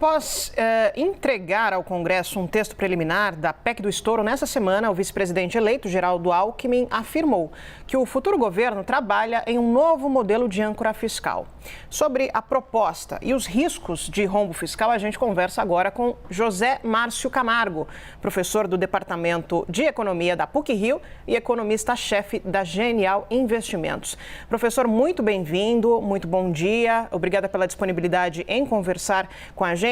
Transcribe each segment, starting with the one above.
Após entregar ao Congresso um texto preliminar da PEC do estouro nessa semana, o vice-presidente eleito, Geraldo Alckmin, afirmou que o futuro governo trabalha em um novo modelo de âncora fiscal. Sobre a proposta e os riscos de rombo fiscal, a gente conversa agora com José Márcio Camargo, professor do Departamento de Economia da PUC-Rio e economista-chefe da Genial Investimentos. Professor, muito bem-vindo, muito bom dia, obrigada pela disponibilidade em conversar com a gente.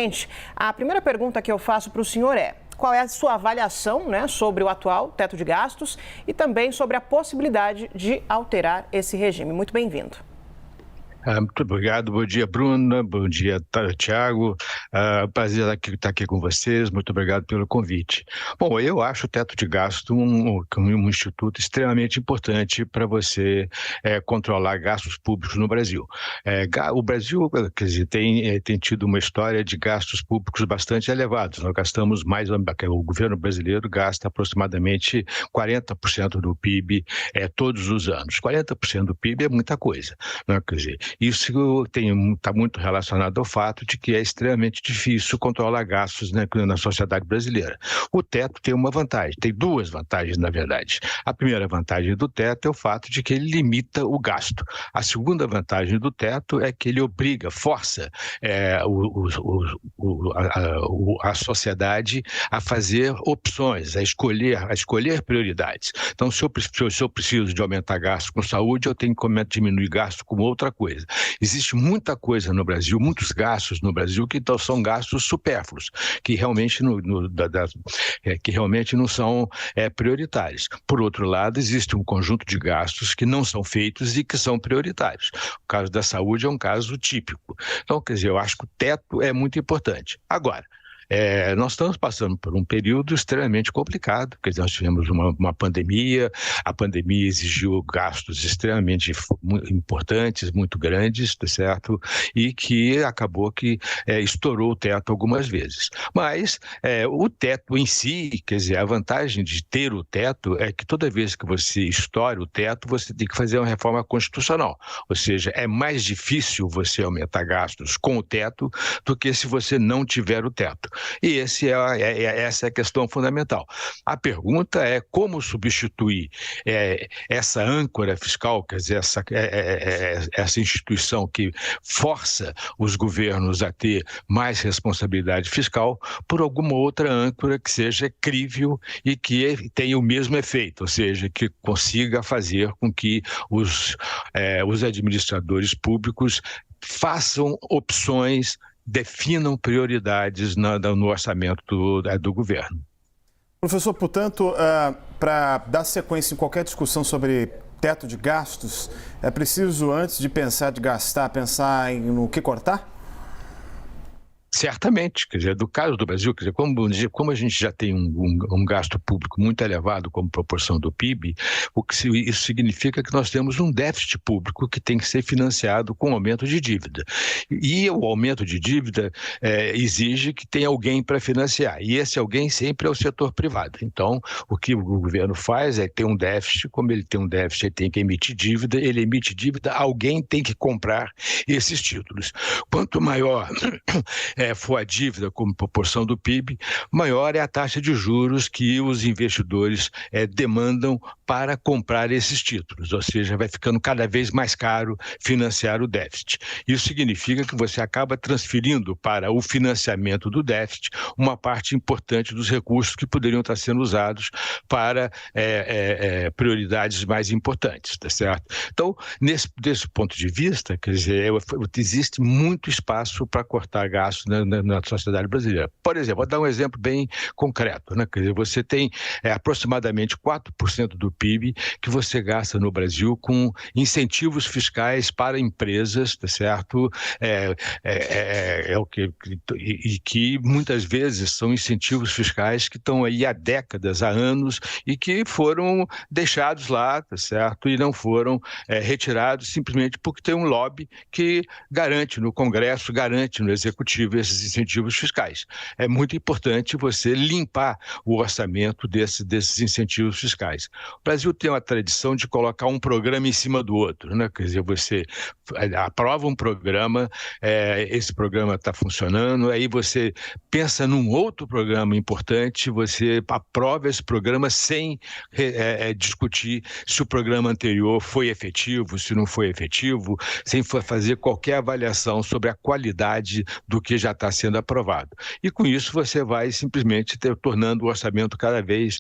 A primeira pergunta que eu faço para o senhor é: qual é a sua avaliação, sobre o atual teto de gastos e também sobre a possibilidade de alterar esse regime? Muito bem-vindo. Muito obrigado. Bom dia, Bruna. Bom dia, Tiago. Prazer estar aqui com vocês. Muito obrigado pelo convite. Bom, eu acho o teto de gasto um instituto extremamente importante para você controlar gastos públicos no Brasil. O Brasil, quer dizer, tem tido uma história de gastos públicos bastante elevados. Nós gastamos mais, o governo brasileiro gasta aproximadamente 40% do PIB todos os anos. 40% do PIB é muita coisa, né? Quer dizer, isso está muito relacionado ao fato de que é extremamente difícil controlar gastos, né, na sociedade brasileira. O teto tem uma vantagem, tem duas vantagens, na verdade. A primeira vantagem do teto é o fato de que ele limita o gasto. A segunda vantagem do teto é que ele força a sociedade a fazer opções, a escolher prioridades. Então, se eu preciso de aumentar gasto com saúde, eu tenho que diminuir gasto com outra coisa. Existe muita coisa no Brasil, muitos gastos no Brasil que são gastos supérfluos, que realmente não são prioritários. Por outro lado, existe um conjunto de gastos que não são feitos e que são prioritários. O caso da saúde é um caso típico. Então, quer dizer, eu acho que o teto é muito importante. Agora, nós estamos passando por um período extremamente complicado, porque nós tivemos uma pandemia, a pandemia exigiu gastos extremamente importantes, muito grandes, tá certo? E que acabou que estourou o teto algumas vezes. Mas o teto em si, quer dizer, a vantagem de ter o teto é que toda vez que você estoura o teto, você tem que fazer uma reforma constitucional. Ou seja, é mais difícil você aumentar gastos com o teto do que se você não tiver o teto. E essa é a questão fundamental. A pergunta é como substituir essa âncora fiscal, quer dizer, essa instituição que força os governos a ter mais responsabilidade fiscal, por alguma outra âncora que seja crível e que tenha o mesmo efeito, ou seja, que consiga fazer com que os administradores públicos façam opções, definam prioridades no orçamento do governo. Professor, portanto, para dar sequência em qualquer discussão sobre teto de gastos, é preciso, antes de pensar pensar no que cortar? Certamente, quer dizer, do caso do Brasil, quer dizer, como a gente já tem um gasto público muito elevado como proporção do PIB, isso significa que nós temos um déficit público que tem que ser financiado com aumento de dívida. E o aumento de dívida exige que tenha alguém para financiar, e esse alguém sempre é o setor privado. Então, o que o governo faz é ter um déficit, como ele tem um déficit, ele tem que emitir dívida, ele emite dívida, alguém tem que comprar esses títulos. Quanto maior for a dívida como proporção do PIB, maior é a taxa de juros que os investidores demandam para comprar esses títulos, ou seja, vai ficando cada vez mais caro financiar o déficit. Isso significa que você acaba transferindo para o financiamento do déficit uma parte importante dos recursos que poderiam estar sendo usados para prioridades mais importantes, tá certo? Então, desse ponto de vista, quer dizer, existe muito espaço para cortar gastos na sociedade brasileira. Por exemplo, vou dar um exemplo bem concreto, né? Quer dizer, você tem aproximadamente 4% do PIB que você gasta no Brasil com incentivos fiscais para empresas, tá certo? E que muitas vezes são incentivos fiscais que estão aí há décadas, há anos, e que foram deixados lá, tá certo? E não foram retirados simplesmente porque tem um lobby que garante no Congresso, garante no Executivo desses incentivos fiscais. É muito importante você limpar o orçamento desses incentivos fiscais. O Brasil tem uma tradição de colocar um programa em cima do outro, né? Quer dizer, você aprova um programa, esse programa está funcionando, aí você pensa num outro programa importante, você aprova esse programa sem discutir se o programa anterior foi efetivo, se não foi efetivo, sem fazer qualquer avaliação sobre a qualidade do que já está sendo aprovado. E com isso você vai simplesmente tornando o orçamento cada vez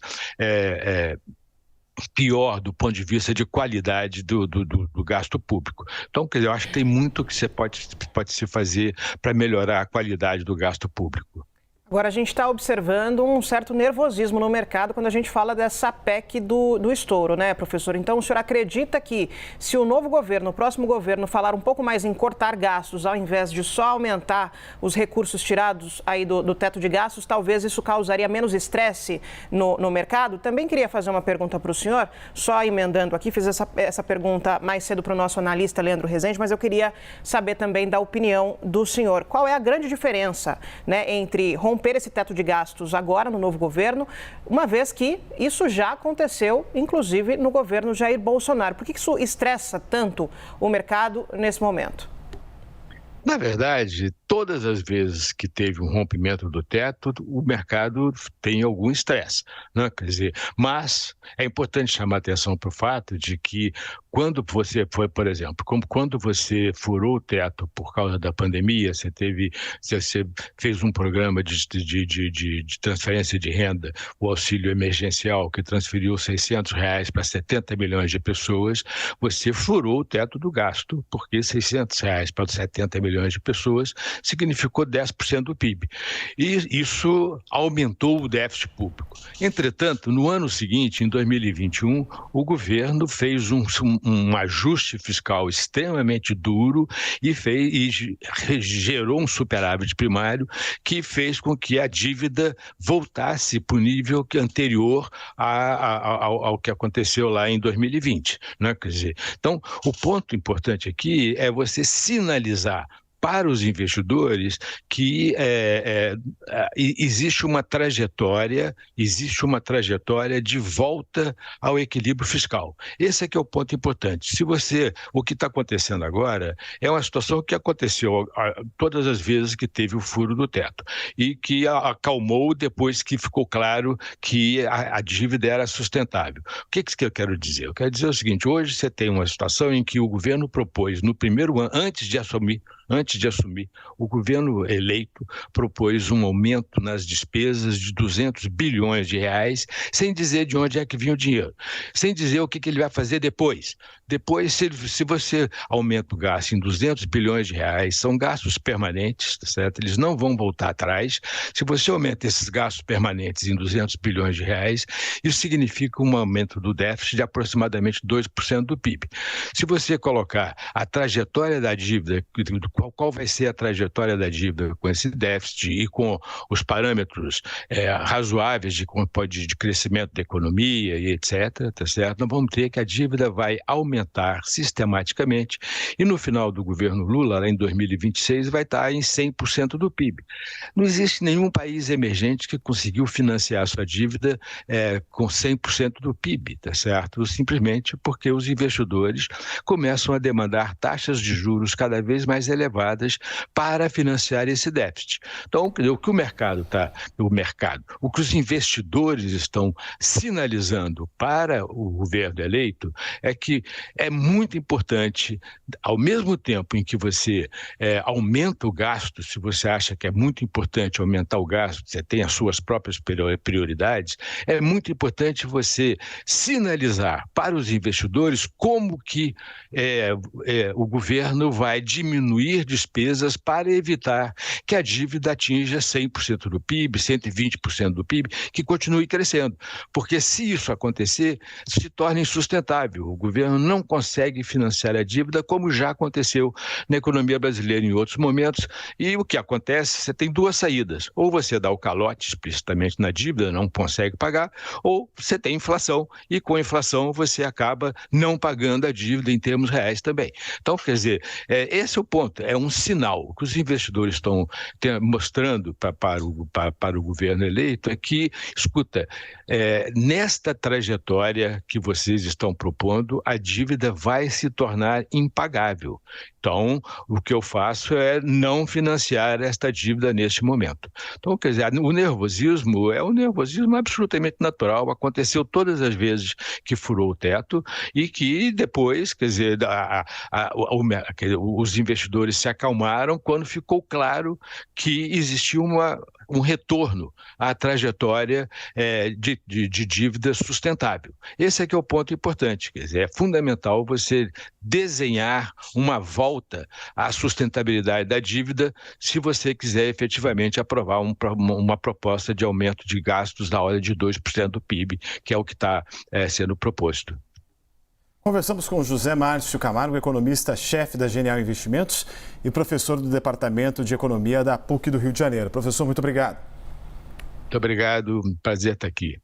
pior do ponto de vista de qualidade do gasto público. Então, quer dizer, eu acho que tem muito que você pode se fazer para melhorar a qualidade do gasto público. Agora, a gente está observando um certo nervosismo no mercado quando a gente fala dessa PEC do estouro, né, professor? Então, o senhor acredita que se o novo governo, o próximo governo, falar um pouco mais em cortar gastos, ao invés de só aumentar os recursos tirados aí do teto de gastos, talvez isso causaria menos estresse no mercado? Também queria fazer uma pergunta para o senhor, só emendando aqui, fiz essa pergunta mais cedo para o nosso analista Leandro Rezende, mas eu queria saber também da opinião do senhor. Qual é a grande diferença, né, entre romper esse teto de gastos agora no novo governo, uma vez que isso já aconteceu, inclusive, no governo Jair Bolsonaro? Por que isso estressa tanto o mercado nesse momento? Na verdade, todas as vezes que teve um rompimento do teto, o mercado tem algum estresse, né? Quer dizer, mas é importante chamar a atenção para o fato de que quando você foi, por exemplo, quando você furou o teto por causa da pandemia, você fez um programa de transferência de renda, o auxílio emergencial, que transferiu R$600 para 70 milhões de pessoas, você furou o teto do gasto, porque R$600 para 70 milhões de pessoas significou 10% do PIB. E isso aumentou o déficit público. Entretanto, no ano seguinte, em 2021, o governo fez um ajuste fiscal extremamente duro e gerou um superávit primário que fez com que a dívida voltasse para o nível anterior ao que aconteceu lá em 2020. Né? Quer dizer, então, o ponto importante aqui é você sinalizar para os investidores que existe uma trajetória de volta ao equilíbrio fiscal. Esse é que é o ponto importante. O que está acontecendo agora é uma situação que aconteceu todas as vezes que teve o furo do teto e que acalmou depois que ficou claro que a dívida era sustentável. O que eu quero dizer? Eu quero dizer o seguinte: hoje você tem uma situação em que o governo propôs no primeiro ano, antes de assumir, o governo eleito propôs um aumento nas despesas de 200 bilhões de reais, sem dizer de onde é que vinha o dinheiro, sem dizer o que ele vai fazer depois. Depois, se você aumenta o gasto em 200 bilhões de reais, são gastos permanentes, tá certo? Eles não vão voltar atrás. Se você aumenta esses gastos permanentes em 200 bilhões de reais, isso significa um aumento do déficit de aproximadamente 2% do PIB. Se você colocar a trajetória da dívida, qual vai ser a trajetória da dívida com esse déficit e com os parâmetros razoáveis de crescimento da economia e etc., tá certo? Nós vamos ter que a dívida vai aumentar sistematicamente e no final do governo Lula, lá em 2026, vai estar em 100% do PIB. Não existe nenhum país emergente que conseguiu financiar a sua dívida com 100% do PIB, tá certo? Simplesmente porque os investidores começam a demandar taxas de juros cada vez mais elevadas para financiar esse déficit. Então, o que o que os investidores estão sinalizando para o governo eleito é que é muito importante, ao mesmo tempo em que você aumenta o gasto, se você acha que é muito importante aumentar o gasto, você tem as suas próprias prioridades, é muito importante você sinalizar para os investidores como que o governo vai diminuir despesas para evitar que a dívida atinja 100% do PIB, 120% do PIB, que continue crescendo. Porque se isso acontecer, se torna insustentável. O governo não consegue financiar a dívida como já aconteceu na economia brasileira em outros momentos. E o que acontece, você tem duas saídas. Ou você dá o calote explicitamente na dívida, não consegue pagar, ou você tem inflação e com a inflação você acaba não pagando a dívida em termos reais também. Então, quer dizer, esse é o ponto. é um sinal. O que os investidores estão mostrando para o governo eleito é que, escuta, nesta trajetória que vocês estão propondo, a dívida vai se tornar impagável. Então, o que eu faço é não financiar esta dívida neste momento. Então, quer dizer, o nervosismo é um nervosismo absolutamente natural, aconteceu todas as vezes que furou o teto e que depois, quer dizer, os investidores se acalmaram quando ficou claro que existia um retorno à trajetória de dívida sustentável. Esse é que é o ponto importante, quer dizer, é fundamental você desenhar uma volta à sustentabilidade da dívida se você quiser efetivamente aprovar uma proposta de aumento de gastos na ordem de 2% do PIB, que é o que está sendo proposto. Conversamos com José Márcio Camargo, economista-chefe da Genial Investimentos e professor do Departamento de Economia da PUC do Rio de Janeiro. Professor, muito obrigado. Muito obrigado, prazer estar aqui.